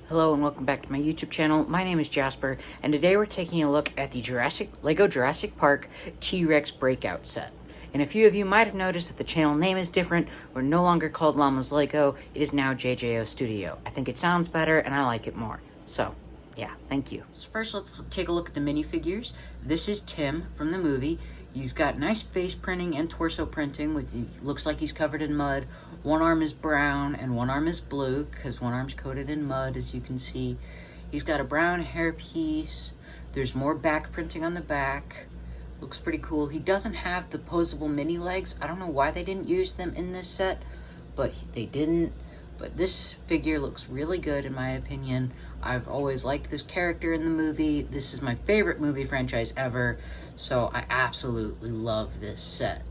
Hello and welcome back to my YouTube channel. My name is Jasper, and today we're taking a look at the Lego Jurassic Park T-Rex breakout set. And a few of you might have noticed that the channel name is different. We're no longer called Llama's Lego. It is now JJO Studio. I think it sounds better and I like it more. So, yeah, thank you. So first, let's take a look at the minifigures. This is Tim from the movie. He's got nice face printing and torso printing. Looks like he's covered in mud. One arm is brown and one arm is blue because one arm's coated in mud, as you can see. He's got a brown hairpiece. There's more back printing on the back. Looks pretty cool. He doesn't have the posable mini legs. I don't know why they didn't use them in this set, but they didn't. But this figure looks really good in my opinion. I've always liked this character in the movie. This is my favorite movie franchise ever, so I absolutely love this set.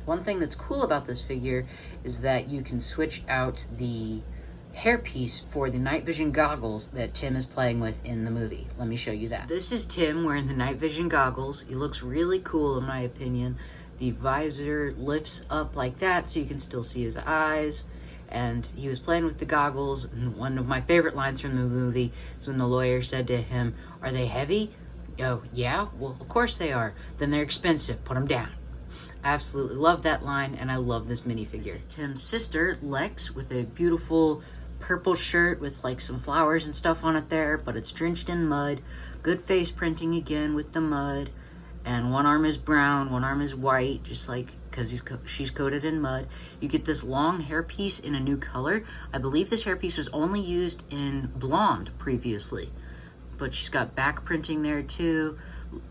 One thing that's cool about this figure is that you can switch out the hairpiece for the night vision goggles that Tim is playing with in the movie. Let me show you that. So this is Tim wearing the night vision goggles. He looks really cool in my opinion. The visor lifts up like that so you can still see his eyes. And he was playing with the goggles, and one of my favorite lines from the movie is when the lawyer said to him, "Are they heavy?" "Oh, yeah? Well, of course they are. Then they're expensive. Put them down." I absolutely love that line, and I love this minifigure. This is Tim's sister, Lex, with a beautiful purple shirt with like some flowers and stuff on it there, but it's drenched in mud. Good face printing again with the mud. And one arm is brown, one arm is white, just like because she's coated in mud. You get this long hairpiece in a new color. I believe this hairpiece was only used in blonde previously, but she's got back printing there too.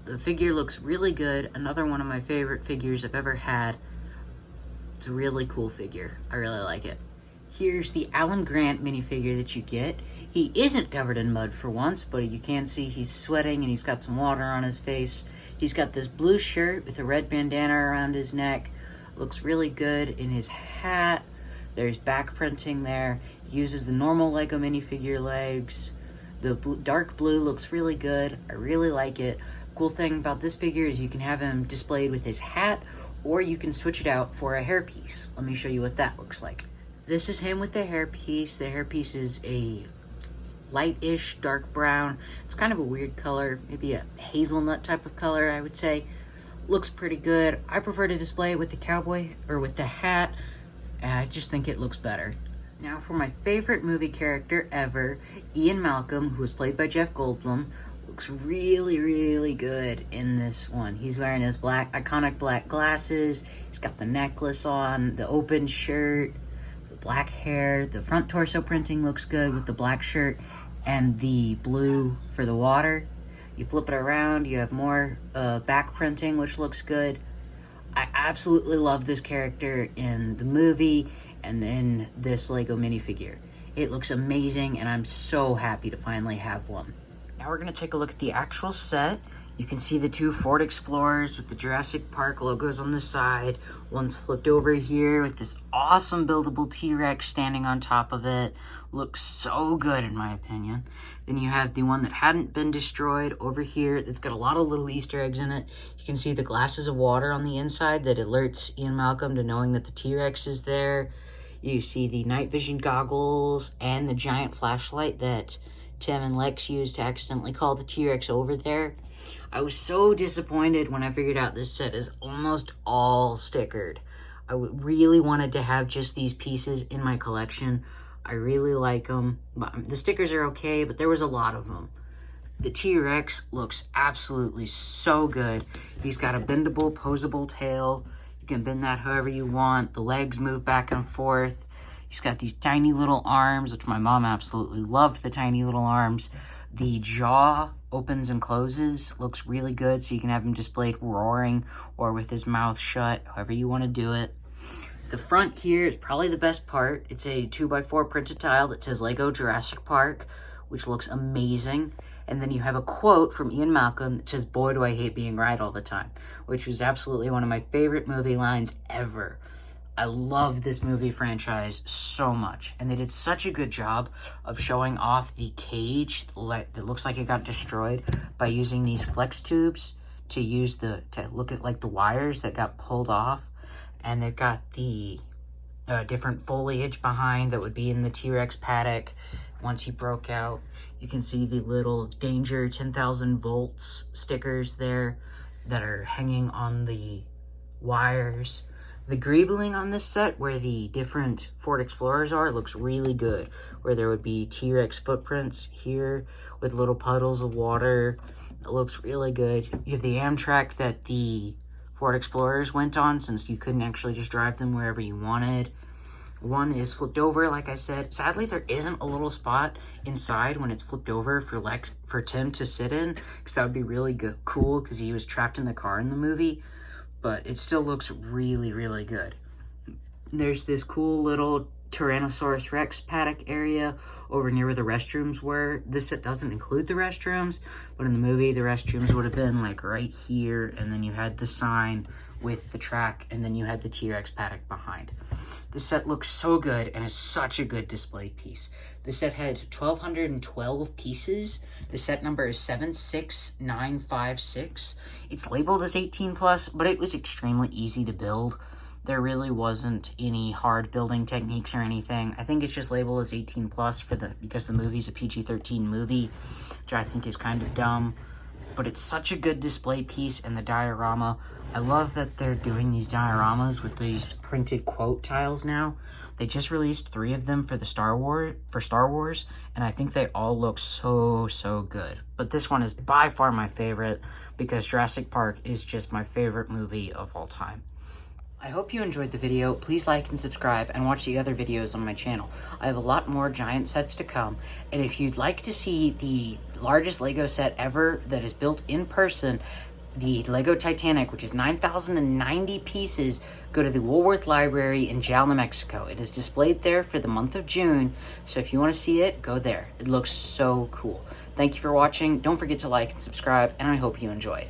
The figure looks really good. Another one of my favorite figures I've ever had. It's a really cool figure. I really like it. Here's the Alan Grant minifigure that you get. He isn't covered in mud for once, but you can see he's sweating and he's got some water on his face. He's got this blue shirt with a red bandana around his neck. Looks really good in his hat. There's back printing there. He uses the normal Lego minifigure legs. The dark blue looks really good. I really like it. Cool thing about this figure is you can have him displayed with his hat, or you can switch it out for a hairpiece. Let me show you what that looks like. This is him with the hairpiece. The hairpiece is a light-ish dark brown. It's kind of a weird color, maybe a hazelnut type of color, I would say. Looks pretty good. I prefer to display it with the cowboy or with the hat, and I just think it looks better. Now for my favorite movie character ever, Ian Malcolm, who was played by Jeff Goldblum, looks really, really good in this one. He's wearing his iconic black glasses. He's got the necklace on, the open shirt, the black hair. The front torso printing looks good with the black shirt and the blue for the water. You flip it around, you have more back printing, which looks good. I absolutely love this character in the movie and in this Lego minifigure. It looks amazing, and I'm so happy to finally have one. Now we're going to take a look at the actual set. You can see the two Ford Explorers with the Jurassic Park logos on the side. One's flipped over here with this awesome buildable T-Rex standing on top of it. Looks so good in my opinion. Then you have the one that hadn't been destroyed over here that's got a lot of little Easter eggs in it. You can see the glasses of water on the inside that alerts Ian Malcolm to knowing that the T-Rex is there. You see the night vision goggles and the giant flashlight that Tim and Lex used to accidentally call the T-Rex over there. I was so disappointed when I figured out this set is almost all stickered. I really wanted to have just these pieces in my collection. I really like them. The stickers are okay, but there was a lot of them. The T-Rex looks absolutely so good. He's got a bendable, posable tail. You can bend that however you want. The legs move back and forth. He's got these tiny little arms, which my mom absolutely loved, the tiny little arms. The jaw opens and closes, looks really good, so you can have him displayed roaring or with his mouth shut, however you want to do it. The front here is probably the best part. It's a 2x4 printed tile that says Lego Jurassic Park, which looks amazing. And then you have a quote from Ian Malcolm that says, "Boy, do I hate being right all the time," which was absolutely one of my favorite movie lines ever. I love this movie franchise so much, and they did such a good job of showing off the cage that looks like it got destroyed by using these flex tubes to look at like the wires that got pulled off, and they've got the different foliage behind that would be in the T-Rex paddock. once he broke out. You can see the little danger 10,000 volts stickers there that are hanging on the wires. The greebling on this set, where the different Ford Explorers are, looks really good. Where there would be T-Rex footprints here with little puddles of water. It looks really good. You have the Amtrak that the Ford Explorers went on, since you couldn't actually just drive them wherever you wanted. One is flipped over, like I said. Sadly, there isn't a little spot inside when it's flipped over for Tim to sit in, because that would be really cool, because he was trapped in the car in the movie. But it still looks really, really good. There's this cool little Tyrannosaurus Rex paddock area over near where the restrooms were. This set doesn't include the restrooms, but in the movie, the restrooms would have been like right here, and then you had the sign with the track, and then you had the T-Rex paddock behind. This set looks so good, and is such a good display piece. The set had 1,212 pieces. The set number is 76956. It's labeled as 18+, but it was extremely easy to build. There really wasn't any hard building techniques or anything. I think it's just labeled as 18+ because the movie's a PG-13 movie, which I think is kind of dumb. But it's such a good display piece, and the diorama. I love that they're doing these dioramas with these printed quote tiles now. They just released 3 of them for Star Wars, and I think they all look so, so good. But this one is by far my favorite, because Jurassic Park is just my favorite movie of all time. I hope you enjoyed the video. Please like and subscribe, and watch the other videos on my channel. I have a lot more giant sets to come, and if you'd like to see the largest Lego set ever that is built in person, the Lego Titanic, which is 9,090 pieces, go to the Woolworth Library in Jalna, Mexico. It is displayed there for the month of June, so if you want to see it, go there. It looks so cool. Thank you for watching. Don't forget to like and subscribe, and I hope you enjoy it.